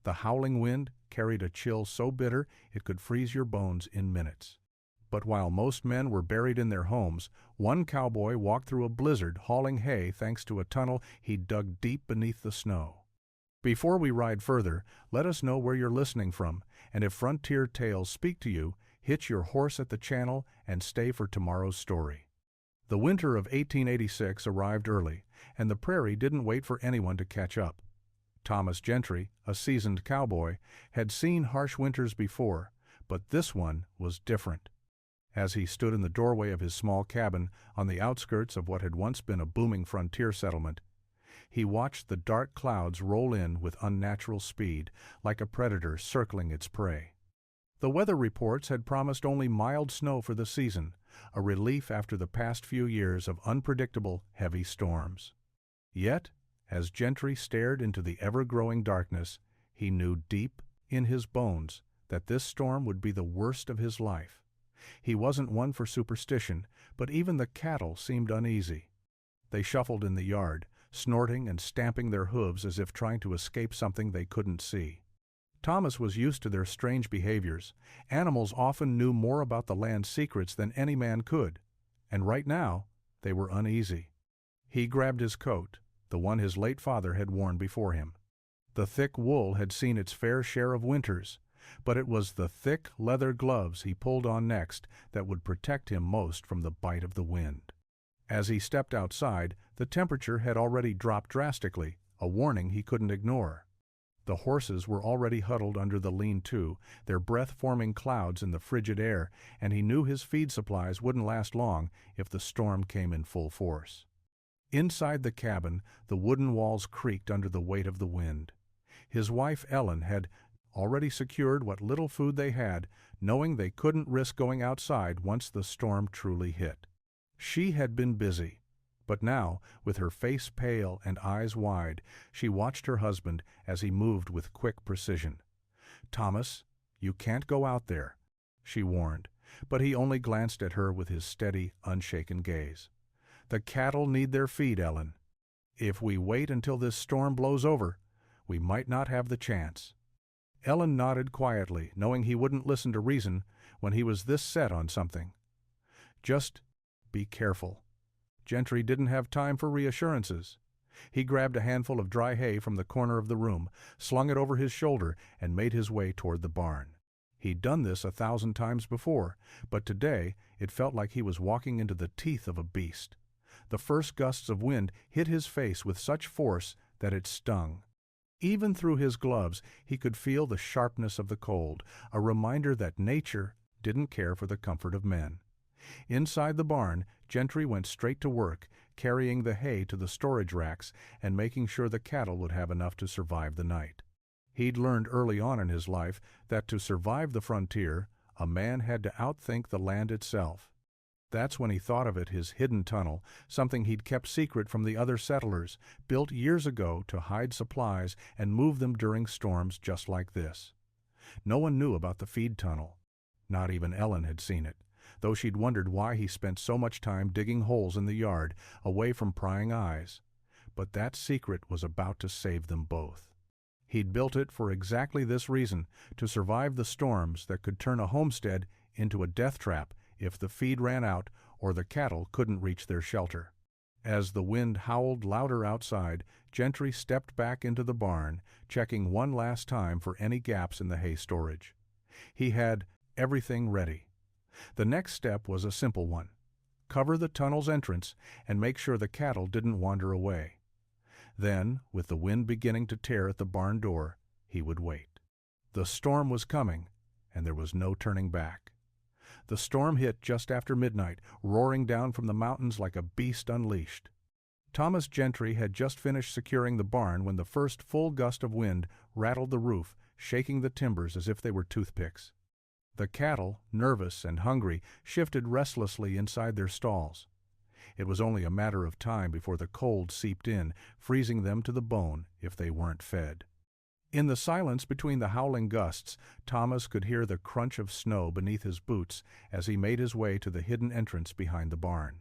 The howling wind carried a chill so bitter it could freeze your bones in minutes. But while most men were buried in their homes, one cowboy walked through a blizzard hauling hay thanks to a tunnel he'd dug deep beneath the snow. Before we ride further, let us know where you're listening from, and if Frontier Tales speak to you, hitch your horse at the channel and stay for tomorrow's story. The winter of 1886 arrived early, and the prairie didn't wait for anyone to catch up. Thomas Gentry, a seasoned cowboy, had seen harsh winters before, but this one was different. As he stood in the doorway of his small cabin on the outskirts of what had once been a booming frontier settlement, he watched the dark clouds roll in with unnatural speed, like a predator circling its prey. The weather reports had promised only mild snow for the season, a relief after the past few years of unpredictable, heavy storms. Yet, as Gentry stared into the ever-growing darkness, he knew deep in his bones that this storm would be the worst of his life. He wasn't one for superstition, but even the cattle seemed uneasy. They shuffled in the yard, snorting and stamping their hooves as if trying to escape something they couldn't see. Thomas was used to their strange behaviors. Animals often knew more about the land's secrets than any man could, and right now they were uneasy. He grabbed his coat, the one his late father had worn before him. The thick wool had seen its fair share of winters, but it was the thick leather gloves he pulled on next that would protect him most from the bite of the wind. As he stepped outside, the temperature had already dropped drastically, a warning he couldn't ignore. The horses were already huddled under the lean-to, their breath forming clouds in the frigid air, and he knew his feed supplies wouldn't last long if the storm came in full force. Inside the cabin, the wooden walls creaked under the weight of the wind. His wife Ellen had already secured what little food they had, knowing they couldn't risk going outside once the storm truly hit. She had been busy, but now, with her face pale and eyes wide, she watched her husband as he moved with quick precision. "Thomas, you can't go out there," she warned, but he only glanced at her with his steady, unshaken gaze. "The cattle need their feed, Ellen. If we wait until this storm blows over, we might not have the chance." Ellen nodded quietly, knowing he wouldn't listen to reason when he was this set on something. "Just be careful." Gentry didn't have time for reassurances. He grabbed a handful of dry hay from the corner of the room, slung it over his shoulder, and made his way toward the barn. He'd done this 1,000 times before, but today it felt like he was walking into the teeth of a beast. The first gusts of wind hit his face with such force that it stung. Even through his gloves, he could feel the sharpness of the cold, a reminder that nature didn't care for the comfort of men. Inside the barn, Gentry went straight to work, carrying the hay to the storage racks and making sure the cattle would have enough to survive the night. He'd learned early on in his life that to survive the frontier, a man had to outthink the land itself. That's when he thought of it, his hidden tunnel, something he'd kept secret from the other settlers, built years ago to hide supplies and move them during storms just like this. No one knew about the feed tunnel. Not even Ellen had seen it, though she'd wondered why he spent so much time digging holes in the yard, away from prying eyes. But that secret was about to save them both. He'd built it for exactly this reason, to survive the storms that could turn a homestead into a death trap if the feed ran out or the cattle couldn't reach their shelter. As the wind howled louder outside, Gentry stepped back into the barn, checking one last time for any gaps in the hay storage. He had everything ready. The next step was a simple one. Cover the tunnel's entrance and make sure the cattle didn't wander away. Then, with the wind beginning to tear at the barn door, he would wait. The storm was coming, and there was no turning back. The storm hit just after midnight, roaring down from the mountains like a beast unleashed. Thomas Gentry had just finished securing the barn when the first full gust of wind rattled the roof, shaking the timbers as if they were toothpicks. The cattle, nervous and hungry, shifted restlessly inside their stalls. It was only a matter of time before the cold seeped in, freezing them to the bone if they weren't fed. In the silence between the howling gusts, Thomas could hear the crunch of snow beneath his boots as he made his way to the hidden entrance behind the barn.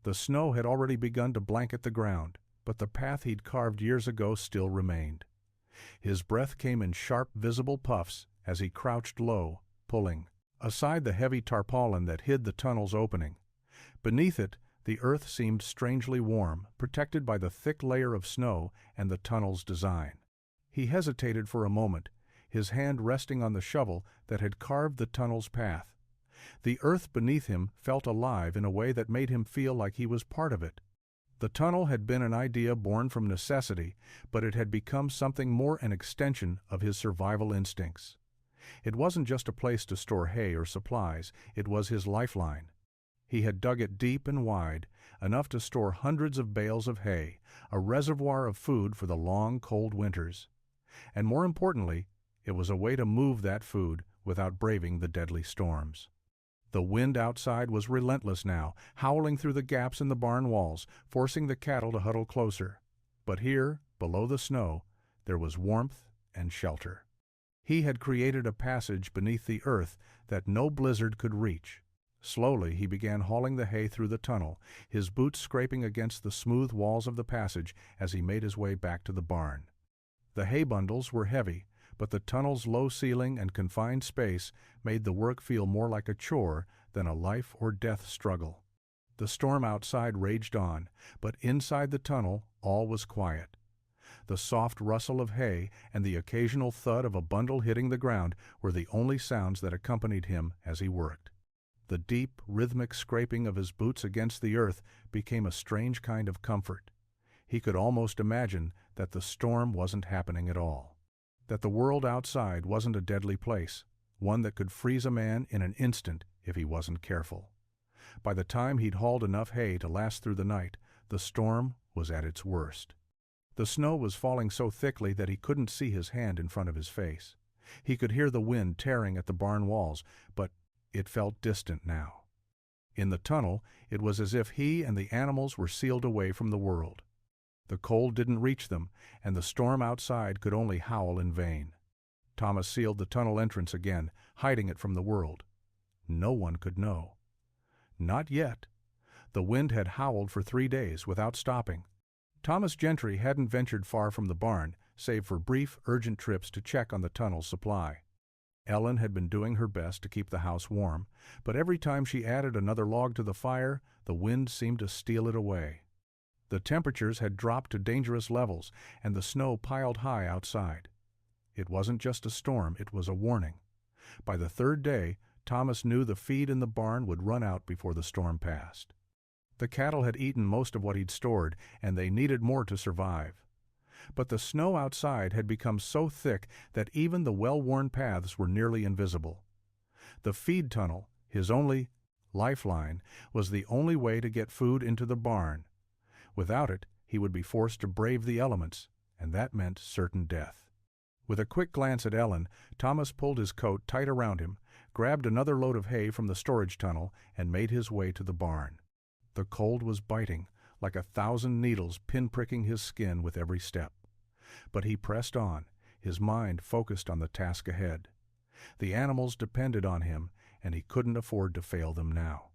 The snow had already begun to blanket the ground, but the path he'd carved years ago still remained. His breath came in sharp, visible puffs as he crouched low, pulling aside the heavy tarpaulin that hid the tunnel's opening. Beneath it, the earth seemed strangely warm, protected by the thick layer of snow and the tunnel's design. He hesitated for a moment, his hand resting on the shovel that had carved the tunnel's path. The earth beneath him felt alive in a way that made him feel like he was part of it. The tunnel had been an idea born from necessity, but it had become something more, an extension of his survival instincts. It wasn't just a place to store hay or supplies, it was his lifeline. He had dug it deep and wide, enough to store hundreds of bales of hay, a reservoir of food for the long, cold winters. And more importantly, it was a way to move that food without braving the deadly storms. The wind outside was relentless now, howling through the gaps in the barn walls, forcing the cattle to huddle closer. But here, below the snow, there was warmth and shelter. He had created a passage beneath the earth that no blizzard could reach. Slowly he began hauling the hay through the tunnel, his boots scraping against the smooth walls of the passage as he made his way back to the barn. The hay bundles were heavy, but the tunnel's low ceiling and confined space made the work feel more like a chore than a life-or-death struggle. The storm outside raged on, but inside the tunnel all was quiet. The soft rustle of hay and the occasional thud of a bundle hitting the ground were the only sounds that accompanied him as he worked. The deep, rhythmic scraping of his boots against the earth became a strange kind of comfort. He could almost imagine that the storm wasn't happening at all. That the world outside wasn't a deadly place, one that could freeze a man in an instant if he wasn't careful. By the time he'd hauled enough hay to last through the night, the storm was at its worst. The snow was falling so thickly that he couldn't see his hand in front of his face. He could hear the wind tearing at the barn walls, but it felt distant now. In the tunnel, it was as if he and the animals were sealed away from the world. The cold didn't reach them, and the storm outside could only howl in vain. Thomas sealed the tunnel entrance again, hiding it from the world. No one could know. Not yet. The wind had howled for 3 days without stopping. Thomas Gentry hadn't ventured far from the barn, save for brief, urgent trips to check on the tunnel's supply. Ellen had been doing her best to keep the house warm, but every time she added another log to the fire, the wind seemed to steal it away. The temperatures had dropped to dangerous levels, and the snow piled high outside. It wasn't just a storm, it was a warning. By the 3rd day, Thomas knew the feed in the barn would run out before the storm passed. The cattle had eaten most of what he'd stored, and they needed more to survive. But the snow outside had become so thick that even the well-worn paths were nearly invisible. The feed tunnel, his only lifeline, was the only way to get food into the barn. Without it, he would be forced to brave the elements, and that meant certain death. With a quick glance at Ellen, Thomas pulled his coat tight around him, grabbed another load of hay from the storage tunnel, and made his way to the barn. The cold was biting, like 1,000 needles pinpricking his skin with every step. But he pressed on, his mind focused on the task ahead. The animals depended on him, and he couldn't afford to fail them now.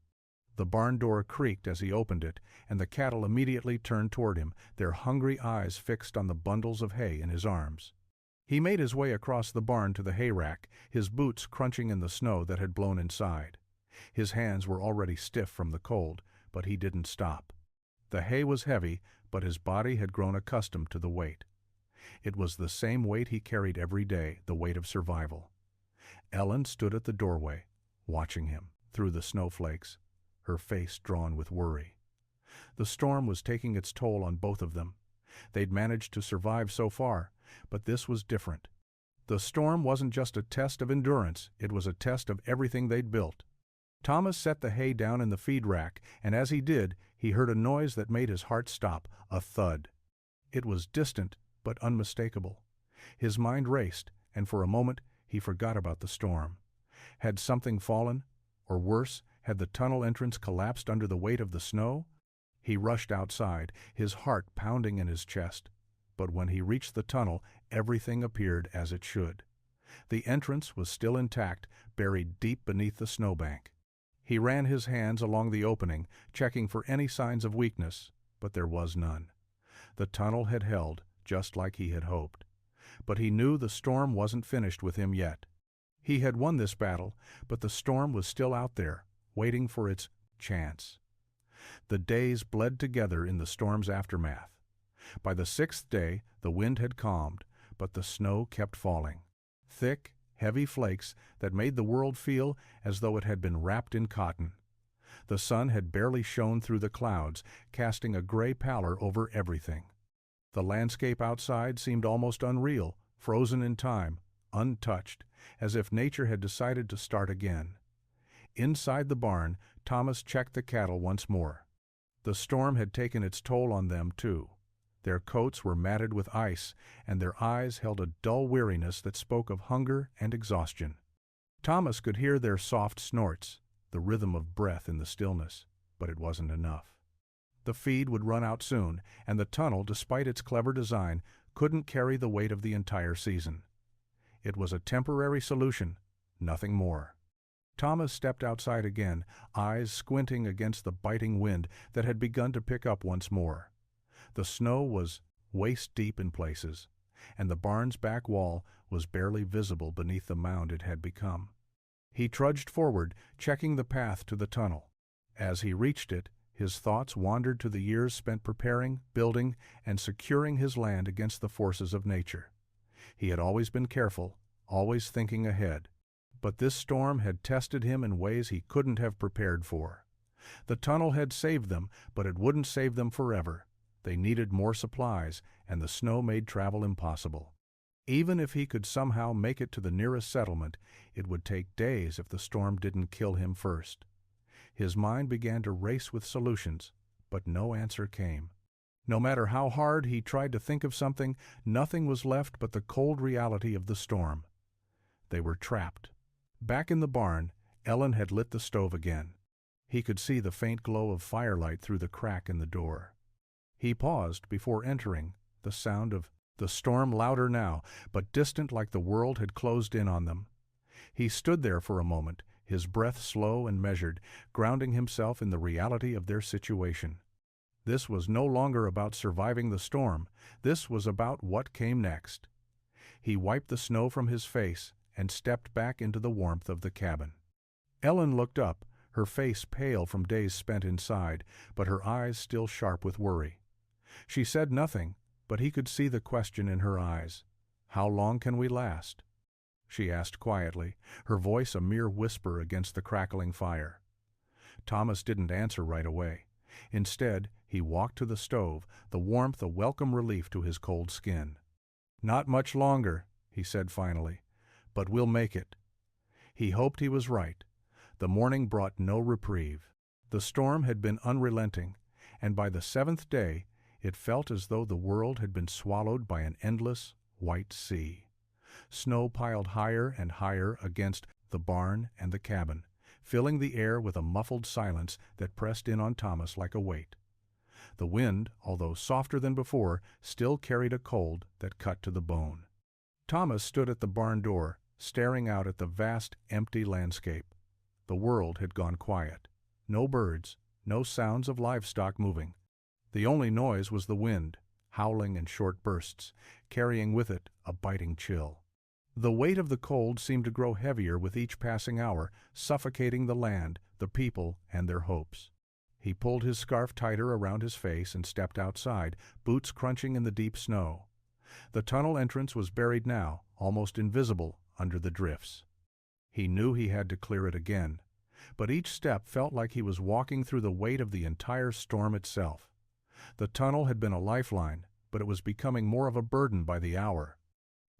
The barn door creaked as he opened it, and the cattle immediately turned toward him, their hungry eyes fixed on the bundles of hay in his arms. He made his way across the barn to the hay rack, his boots crunching in the snow that had blown inside. His hands were already stiff from the cold, but he didn't stop. The hay was heavy, but his body had grown accustomed to the weight. It was the same weight he carried every day, the weight of survival. Ellen stood at the doorway, watching him through the snowflakes, her face drawn with worry. The storm was taking its toll on both of them. They'd managed to survive so far, but this was different. The storm wasn't just a test of endurance, it was a test of everything they'd built. Thomas set the hay down in the feed rack, and as he did, he heard a noise that made his heart stop, a thud. It was distant, but unmistakable. His mind raced, and for a moment he forgot about the storm. Had something fallen? Or worse, had the tunnel entrance collapsed under the weight of the snow? He rushed outside, his heart pounding in his chest. But when he reached the tunnel, everything appeared as it should. The entrance was still intact, buried deep beneath the snowbank. He ran his hands along the opening, checking for any signs of weakness, but there was none. The tunnel had held, just like he had hoped. but he knew the storm wasn't finished with him yet. He had won this battle, but the storm was still out there, waiting for its chance. The days bled together in the storm's aftermath. By the 6th day, the wind had calmed, but the snow kept falling. Thick, heavy flakes that made the world feel as though it had been wrapped in cotton. The sun had barely shone through the clouds, casting a gray pallor over everything. The landscape outside seemed almost unreal, frozen in time, untouched, as if nature had decided to start again. Inside the barn, Thomas checked the cattle once more. The storm had taken its toll on them, too. Their coats were matted with ice, and their eyes held a dull weariness that spoke of hunger and exhaustion. Thomas could hear their soft snorts, the rhythm of breath in the stillness, but it wasn't enough. The feed would run out soon, and the tunnel, despite its clever design, couldn't carry the weight of the entire season. It was a temporary solution, nothing more. Thomas stepped outside again, eyes squinting against the biting wind that had begun to pick up once more. The snow was waist-deep in places, and the barn's back wall was barely visible beneath the mound it had become. He trudged forward, checking the path to the tunnel. As he reached it, his thoughts wandered to the years spent preparing, building, and securing his land against the forces of nature. He had always been careful, always thinking ahead. But this storm had tested him in ways he couldn't have prepared for. The tunnel had saved them, but it wouldn't save them forever. They needed more supplies, and the snow made travel impossible. Even if he could somehow make it to the nearest settlement, it would take days if the storm didn't kill him first. His mind began to race with solutions, but no answer came. No matter how hard he tried to think of something, nothing was left but the cold reality of the storm. They were trapped. Back in the barn, Ellen had lit the stove again. He could see the faint glow of firelight through the crack in the door. He paused before entering, the sound of the storm louder now, but distant like the world had closed in on them. He stood there for a moment, his breath slow and measured, grounding himself in the reality of their situation. This was no longer about surviving the storm. This was about what came next. He wiped the snow from his face and stepped back into the warmth of the cabin. Ellen looked up, her face pale from days spent inside, but her eyes still sharp with worry. She said nothing, but he could see the question in her eyes. "How long can we last?" she asked quietly, her voice a mere whisper against the crackling fire. Thomas didn't answer right away. Instead, he walked to the stove, the warmth a welcome relief to his cold skin. "Not much longer," he said finally, "but we'll make it." He hoped he was right. The morning brought no reprieve. The storm had been unrelenting, and by the 7th day, it felt as though the world had been swallowed by an endless, white sea. Snow piled higher and higher against the barn and the cabin, filling the air with a muffled silence that pressed in on Thomas like a weight. The wind, although softer than before, still carried a cold that cut to the bone. Thomas stood at the barn door, staring out at the vast, empty landscape. The world had gone quiet. No birds, no sounds of livestock moving. The only noise was the wind, howling in short bursts, carrying with it a biting chill. The weight of the cold seemed to grow heavier with each passing hour, suffocating the land, the people, and their hopes. He pulled his scarf tighter around his face and stepped outside, boots crunching in the deep snow. The tunnel entrance was buried now, almost invisible, under the drifts. He knew he had to clear it again, but each step felt like he was walking through the weight of the entire storm itself. The tunnel had been a lifeline, but it was becoming more of a burden by the hour.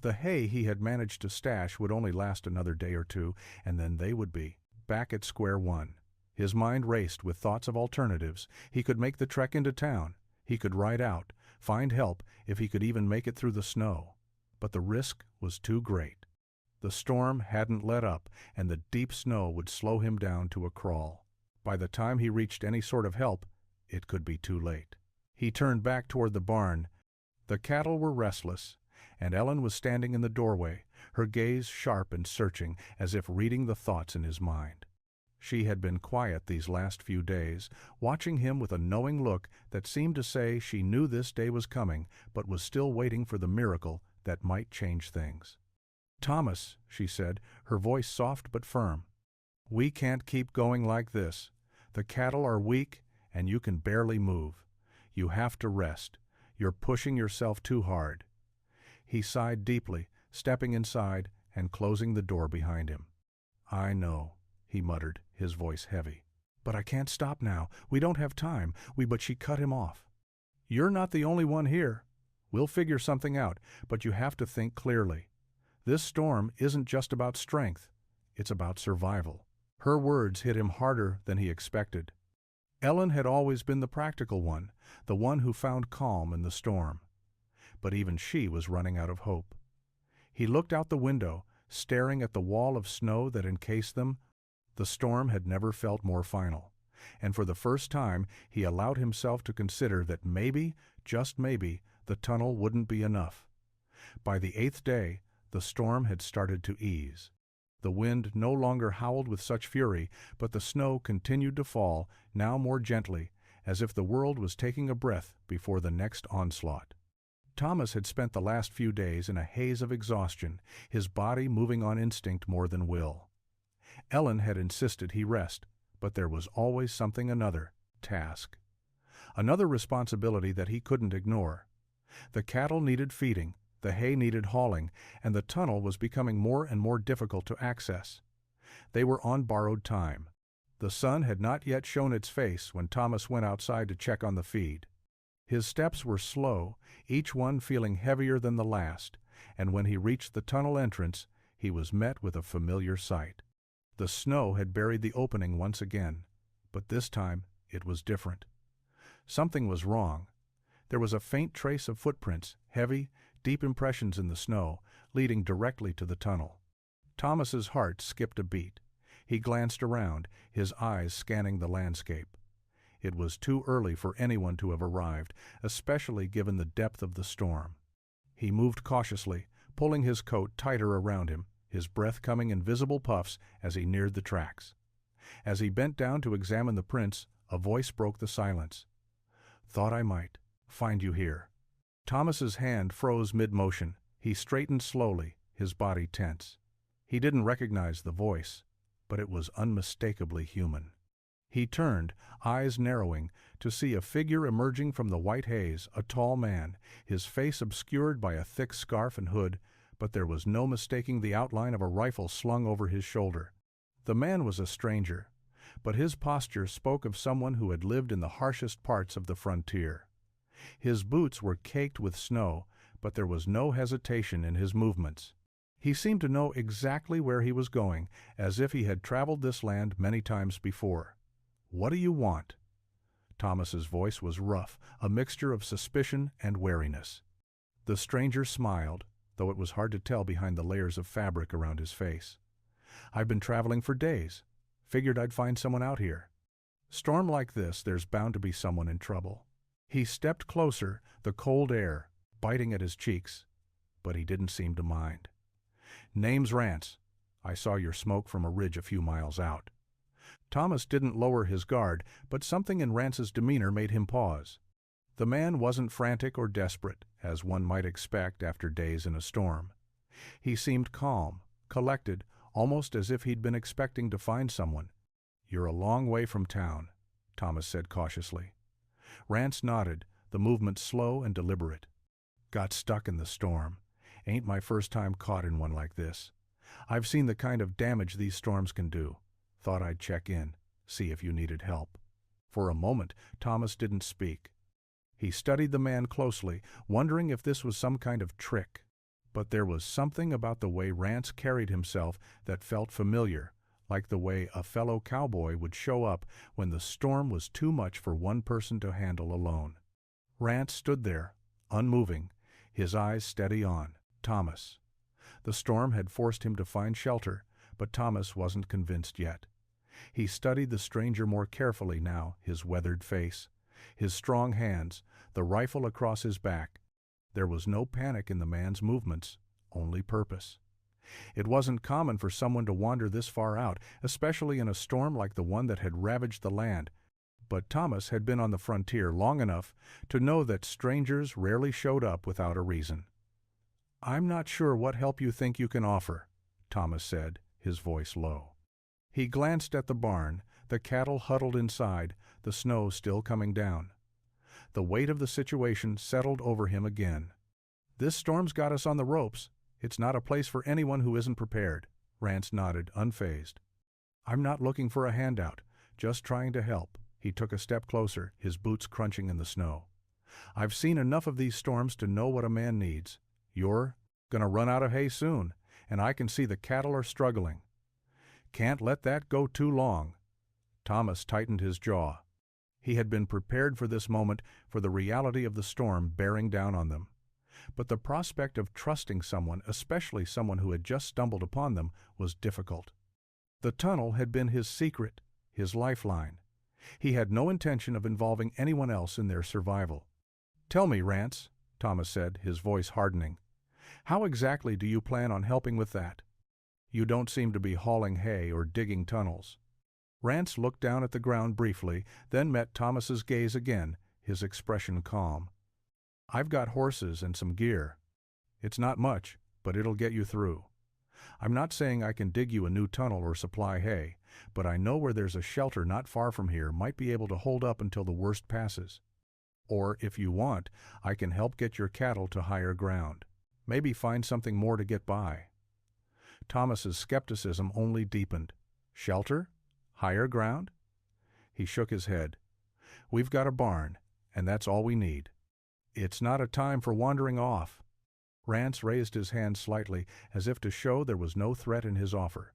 The hay he had managed to stash would only last another day or two, and then they would be back at square one. His mind raced with thoughts of alternatives. He could make the trek into town. He could ride out, find help if he could even make it through the snow. But the risk was too great. The storm hadn't let up, and the deep snow would slow him down to a crawl. By the time he reached any sort of help, it could be too late. He turned back toward the barn. The cattle were restless, and Ellen was standing in the doorway, her gaze sharp and searching, as if reading the thoughts in his mind. She had been quiet these last few days, watching him with a knowing look that seemed to say she knew this day was coming, but was still waiting for the miracle that might change things. "Thomas," she said, her voice soft but firm, "we can't keep going like this. The cattle are weak, and you can barely move. You have to rest. You're pushing yourself too hard." He sighed deeply, stepping inside and closing the door behind him. "I know," he muttered, his voice heavy. "But I can't stop now. We don't have time. But she cut him off. "You're not the only one here. We'll figure something out, but you have to think clearly. This storm isn't just about strength. It's about survival." Her words hit him harder than he expected. Ellen had always been the practical one, the one who found calm in the storm. But even she was running out of hope. He looked out the window, staring at the wall of snow that encased them. The storm had never felt more final, and for the first time he allowed himself to consider that maybe, just maybe, the tunnel wouldn't be enough. By the 8th day, the storm had started to ease. The wind no longer howled with such fury, but the snow continued to fall, now more gently, as if the world was taking a breath before the next onslaught. Thomas had spent the last few days in a haze of exhaustion, his body moving on instinct more than will. Ellen had insisted he rest, but there was always another task. Another responsibility that he couldn't ignore. The cattle needed feeding, the hay needed hauling, and the tunnel was becoming more and more difficult to access. They were on borrowed time. The sun had not yet shown its face when Thomas went outside to check on the feed. His steps were slow, each one feeling heavier than the last, and when he reached the tunnel entrance, he was met with a familiar sight. The snow had buried the opening once again, but this time it was different. Something was wrong. There was a faint trace of footprints, heavy, deep impressions in the snow, leading directly to the tunnel. Thomas's heart skipped a beat. He glanced around, his eyes scanning the landscape. It was too early for anyone to have arrived, especially given the depth of the storm. He moved cautiously, pulling his coat tighter around him, his breath coming in visible puffs as he neared the tracks. As he bent down to examine the prints, a voice broke the silence. "Thought I might find you here." Thomas's hand froze mid-motion. He straightened slowly, his body tense. He didn't recognize the voice, but it was unmistakably human. He turned, eyes narrowing, to see a figure emerging from the white haze, a tall man, his face obscured by a thick scarf and hood, but there was no mistaking the outline of a rifle slung over his shoulder. The man was a stranger, but his posture spoke of someone who had lived in the harshest parts of the frontier. His boots were caked with snow, but there was no hesitation in his movements. He seemed to know exactly where he was going, as if he had traveled this land many times before. "What do you want?" Thomas's voice was rough, a mixture of suspicion and wariness. The stranger smiled, though it was hard to tell behind the layers of fabric around his face. "I've been traveling for days. Figured I'd find someone out here. Storm like this, there's bound to be someone in trouble." He stepped closer, the cold air biting at his cheeks, but he didn't seem to mind. "Name's Rance. I saw your smoke from a ridge a few miles out." Thomas didn't lower his guard, but something in Rance's demeanor made him pause. The man wasn't frantic or desperate, as one might expect after days in a storm. He seemed calm, collected, almost as if he'd been expecting to find someone. "You're a long way from town," Thomas said cautiously. Rance nodded, the movement slow and deliberate. "Got stuck in the storm. Ain't my first time caught in one like this. I've seen the kind of damage these storms can do. Thought I'd check in, see if you needed help." For a moment, Thomas didn't speak. He studied the man closely, wondering if this was some kind of trick. But there was something about the way Rance carried himself that felt familiar, like the way a fellow cowboy would show up when the storm was too much for one person to handle alone. Rance stood there, unmoving, his eyes steady on Thomas. The storm had forced him to find shelter, but Thomas wasn't convinced yet. He studied the stranger more carefully now, his weathered face, his strong hands, the rifle across his back. There was no panic in the man's movements, only purpose. It wasn't common for someone to wander this far out, especially in a storm like the one that had ravaged the land, but Thomas had been on the frontier long enough to know that strangers rarely showed up without a reason. "I'm not sure what help you think you can offer," Thomas said, his voice low. He glanced at the barn, the cattle huddled inside, the snow still coming down. The weight of the situation settled over him again. "This storm's got us on the ropes. It's not a place for anyone who isn't prepared." Rance nodded, unfazed. "I'm not looking for a handout, just trying to help." He took a step closer, his boots crunching in the snow. "I've seen enough of these storms to know what a man needs. You're gonna run out of hay soon, and I can see the cattle are struggling. Can't let that go too long." Thomas tightened his jaw. He had been prepared for this moment, for the reality of the storm bearing down on them. But the prospect of trusting someone, especially someone who had just stumbled upon them, was difficult. The tunnel had been his secret, his lifeline. He had no intention of involving anyone else in their survival. "Tell me, Rance," Thomas said, his voice hardening. "How exactly do you plan on helping with that? You don't seem to be hauling hay or digging tunnels." Rance looked down at the ground briefly, then met Thomas's gaze again, his expression calm. "I've got horses and some gear. It's not much, but it'll get you through. I'm not saying I can dig you a new tunnel or supply hay, but I know where there's a shelter not far from here might be able to hold up until the worst passes. Or, if you want, I can help get your cattle to higher ground. Maybe find something more to get by." Thomas's skepticism only deepened. "Shelter? Higher ground?" He shook his head. "We've got a barn, and that's all we need. It's not a time for wandering off." Rance raised his hand slightly, as if to show there was no threat in his offer.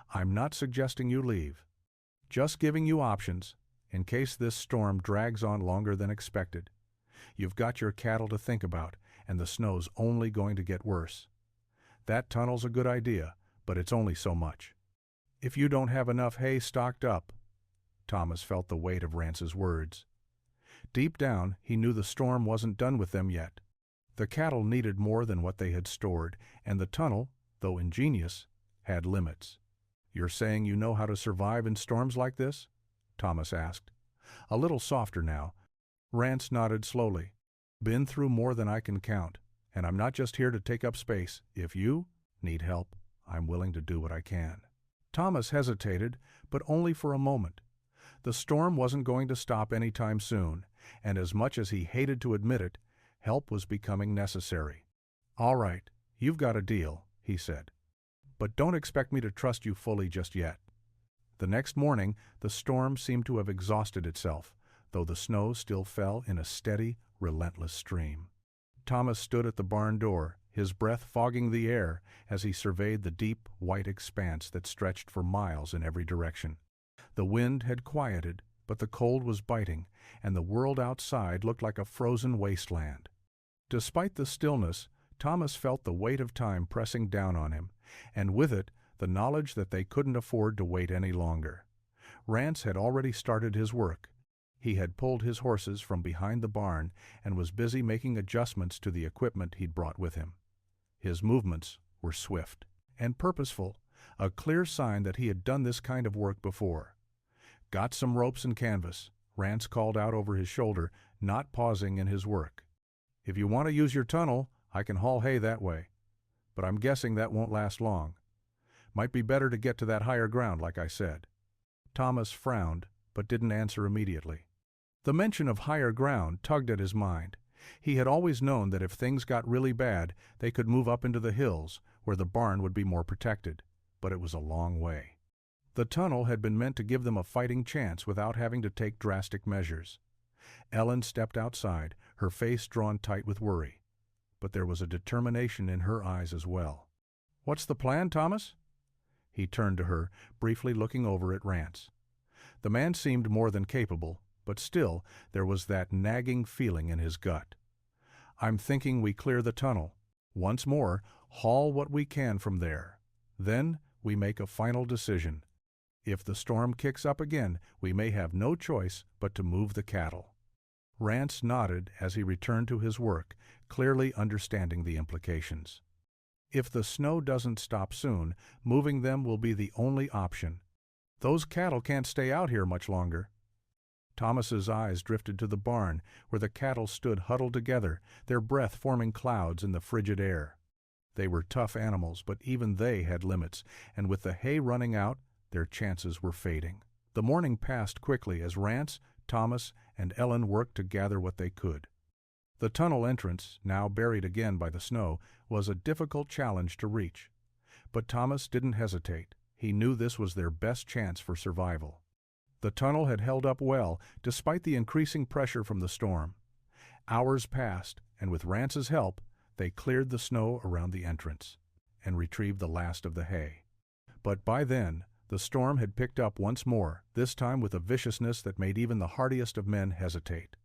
"I'm not suggesting you leave. Just giving you options, in case this storm drags on longer than expected. You've got your cattle to think about, and the snow's only going to get worse. That tunnel's a good idea, but it's only so much. If you don't have enough hay stocked up—" Thomas felt the weight of Rance's words. Deep down, he knew the storm wasn't done with them yet. The cattle needed more than what they had stored, and the tunnel, though ingenious, had limits. "You're saying you know how to survive in storms like this?" Thomas asked. A little softer now. Rance nodded slowly. "Been through more than I can count, and I'm not just here to take up space. If you need help, I'm willing to do what I can." Thomas hesitated, but only for a moment. The storm wasn't going to stop any time soon, and as much as he hated to admit it, help was becoming necessary. "All right, you've got a deal," he said. "But don't expect me to trust you fully just yet." The next morning, the storm seemed to have exhausted itself, though the snow still fell in a steady, relentless stream. Thomas stood at the barn door, his breath fogging the air as he surveyed the deep, white expanse that stretched for miles in every direction. The wind had quieted, but the cold was biting, and the world outside looked like a frozen wasteland. Despite the stillness, Thomas felt the weight of time pressing down on him, and with it, the knowledge that they couldn't afford to wait any longer. Rance had already started his work. He had pulled his horses from behind the barn and was busy making adjustments to the equipment he'd brought with him. His movements were swift and purposeful, a clear sign that he had done this kind of work before. "Got some ropes and canvas," Rance called out over his shoulder, not pausing in his work. "If you want to use your tunnel, I can haul hay that way. But I'm guessing that won't last long. Might be better to get to that higher ground, like I said." Thomas frowned, but didn't answer immediately. The mention of higher ground tugged at his mind. He had always known that if things got really bad, they could move up into the hills, where the barn would be more protected, but it was a long way. The tunnel had been meant to give them a fighting chance without having to take drastic measures. Ellen stepped outside, her face drawn tight with worry. But there was a determination in her eyes as well. "What's the plan, Thomas?" He turned to her, briefly looking over at Rance. The man seemed more than capable, but still there was that nagging feeling in his gut. "I'm thinking we clear the tunnel. Once more, haul what we can from there. Then we make a final decision. If the storm kicks up again, we may have no choice but to move the cattle." Rance nodded as he returned to his work, clearly understanding the implications. If the snow doesn't stop soon, moving them will be the only option. Those cattle can't stay out here much longer. Thomas's eyes drifted to the barn, where the cattle stood huddled together, their breath forming clouds in the frigid air. They were tough animals, but even they had limits, and with the hay running out, their chances were fading. The morning passed quickly as Rance, Thomas, and Ellen worked to gather what they could. The tunnel entrance, now buried again by the snow, was a difficult challenge to reach. But Thomas didn't hesitate. He knew this was their best chance for survival. The tunnel had held up well, despite the increasing pressure from the storm. Hours passed, and with Rance's help, they cleared the snow around the entrance and retrieved the last of the hay. But by then, the storm had picked up once more, this time with a viciousness that made even the hardiest of men hesitate.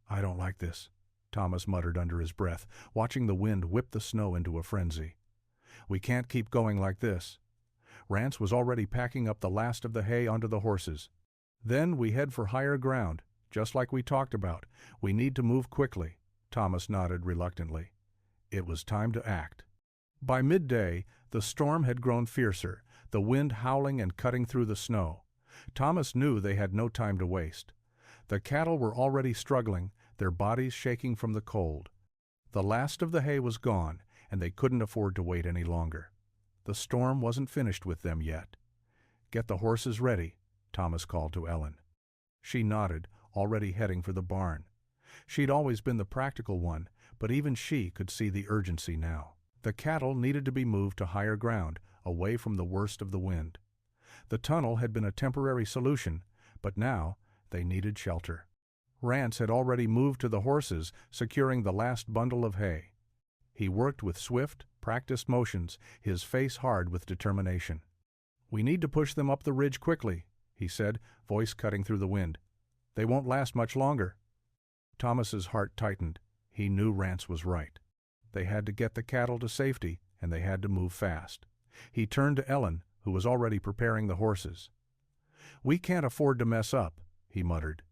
"I don't like this," Thomas muttered under his breath, watching the wind whip the snow into a frenzy. "We can't keep going like this." Rance was already packing up the last of the hay onto the horses. "Then we head for higher ground, just like we talked about. We need to move quickly." Thomas nodded reluctantly. It was time to act. By midday, the storm had grown fiercer, the wind howling and cutting through the snow. Thomas knew they had no time to waste. The cattle were already struggling, their bodies shaking from the cold. The last of the hay was gone, and they couldn't afford to wait any longer. The storm wasn't finished with them yet. "Get the horses ready," Thomas called to Ellen. She nodded, already heading for the barn. She'd always been the practical one, but even she could see the urgency now. The cattle needed to be moved to higher ground, away from the worst of the wind. The tunnel had been a temporary solution, but now they needed shelter. Rance had already moved to the horses, securing the last bundle of hay. He worked with swift, practiced motions, his face hard with determination. "We need to push them up the ridge quickly," he said, voice cutting through the wind. "They won't last much longer." Thomas's heart tightened. He knew Rance was right. They had to get the cattle to safety, and they had to move fast. He turned to Ellen, who was already preparing the horses. "We can't afford to mess up," he muttered.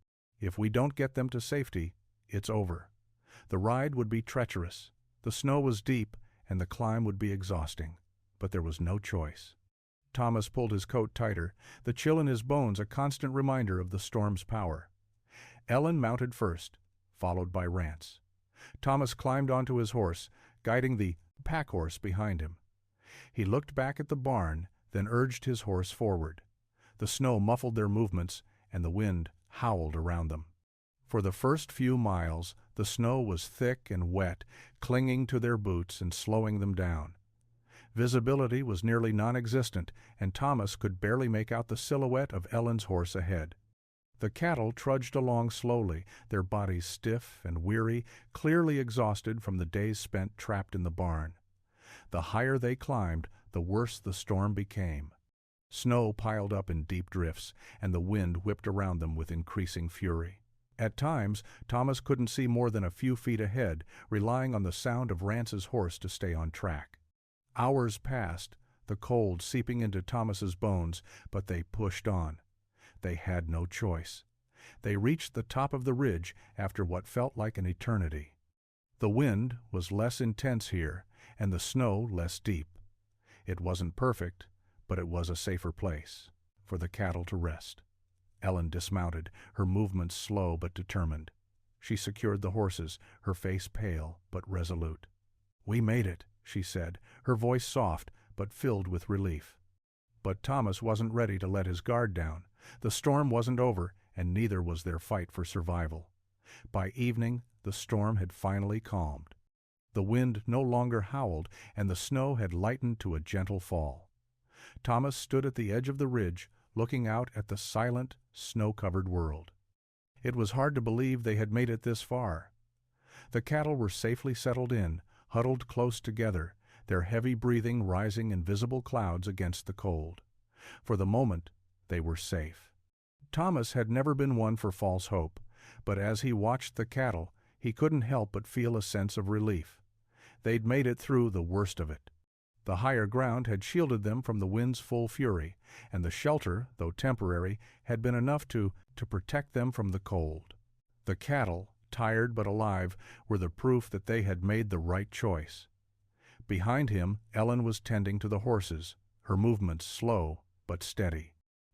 "If we don't get them to safety, it's over." The ride would be treacherous. The snow was deep, and the climb would be exhausting. But there was no choice. Thomas pulled his coat tighter, the chill in his bones a constant reminder of the storm's power. Ellen mounted first, followed by Rance. Thomas climbed onto his horse, guiding the pack horse behind him. He looked back at the barn, then urged his horse forward. The snow muffled their movements, and the wind howled around them. For the first few miles, the snow was thick and wet, clinging to their boots and slowing them down. Visibility was nearly non-existent, and Thomas could barely make out the silhouette of Ellen's horse ahead. The cattle trudged along slowly, their bodies stiff and weary, clearly exhausted from the days spent trapped in the barn. The higher they climbed, the worse the storm became. Snow piled up in deep drifts, and the wind whipped around them with increasing fury. At times, Thomas couldn't see more than a few feet ahead, relying on the sound of Rance's horse to stay on track. Hours passed, the cold seeping into Thomas's bones, but they pushed on. They had no choice. They reached the top of the ridge after what felt like an eternity. The wind was less intense here, and the snow less deep. It wasn't perfect, but it was a safer place for the cattle to rest. Ellen dismounted, her movements slow but determined. She secured the horses, her face pale but resolute. "We made it," she said, her voice soft but filled with relief. But Thomas wasn't ready to let his guard down. The storm wasn't over, and neither was their fight for survival. By evening, the storm had finally calmed. The wind no longer howled, and the snow had lightened to a gentle fall. Thomas stood at the edge of the ridge, looking out at the silent, snow-covered world. It was hard to believe they had made it this far. The cattle were safely settled in, huddled close together, their heavy breathing rising in visible clouds against the cold. For the moment, they were safe. Thomas had never been one for false hope, but as he watched the cattle, he couldn't help but feel a sense of relief. They'd made it through the worst of it. The higher ground had shielded them from the wind's full fury, and the shelter, though temporary, had been enough to protect them from the cold. The cattle, tired but alive, were the proof that they had made the right choice. Behind him, Ellen was tending to the horses, her movements slow but steady.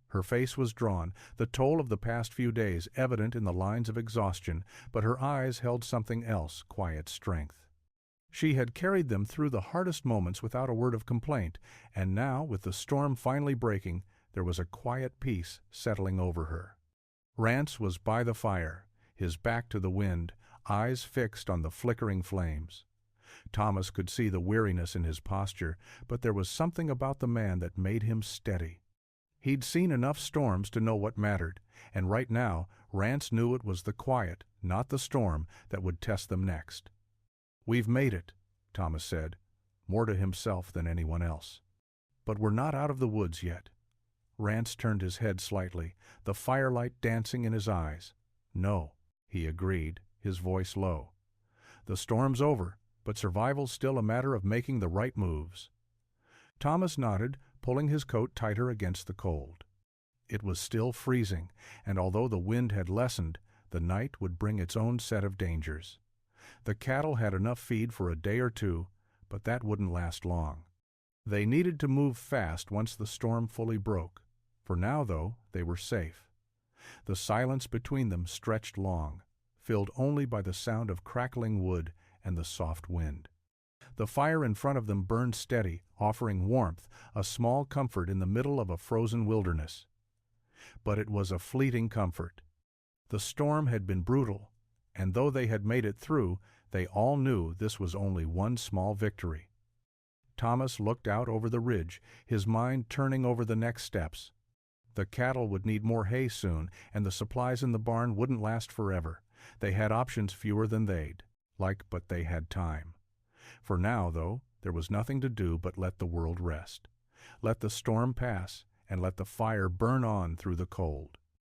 Her face was drawn, the toll of the past few days evident in the lines of exhaustion, but her eyes held something else, quiet strength. She had carried them through the hardest moments without a word of complaint, and now, with the storm finally breaking, there was a quiet peace settling over her. Rance was by the fire, his back to the wind, eyes fixed on the flickering flames. Thomas could see the weariness in his posture, but there was something about the man that made him steady. He'd seen enough storms to know what mattered, and right now Rance knew it was the quiet, not the storm, that would test them next. "We've made it," Thomas said, more to himself than anyone else. "But we're not out of the woods yet." Rance turned his head slightly, the firelight dancing in his eyes. "No," he agreed, his voice low. "The storm's over, but survival's still a matter of making the right moves." Thomas nodded, pulling his coat tighter against the cold. It was still freezing, and although the wind had lessened, the night would bring its own set of dangers. The cattle had enough feed for a day or two, but that wouldn't last long. They needed to move fast once the storm fully broke. For now, though, they were safe. The silence between them stretched long, filled only by the sound of crackling wood and the soft wind. The fire in front of them burned steady, offering warmth, a small comfort in the middle of a frozen wilderness. But it was a fleeting comfort. The storm had been brutal, and though they had made it through, they all knew this was only one small victory. Thomas looked out over the ridge, his mind turning over the next steps. The cattle would need more hay soon, and the supplies in the barn wouldn't last forever. They had options fewer than they'd like, but they had time. For now, though, there was nothing to do but let the world rest. Let the storm pass, and let the fire burn on through the cold.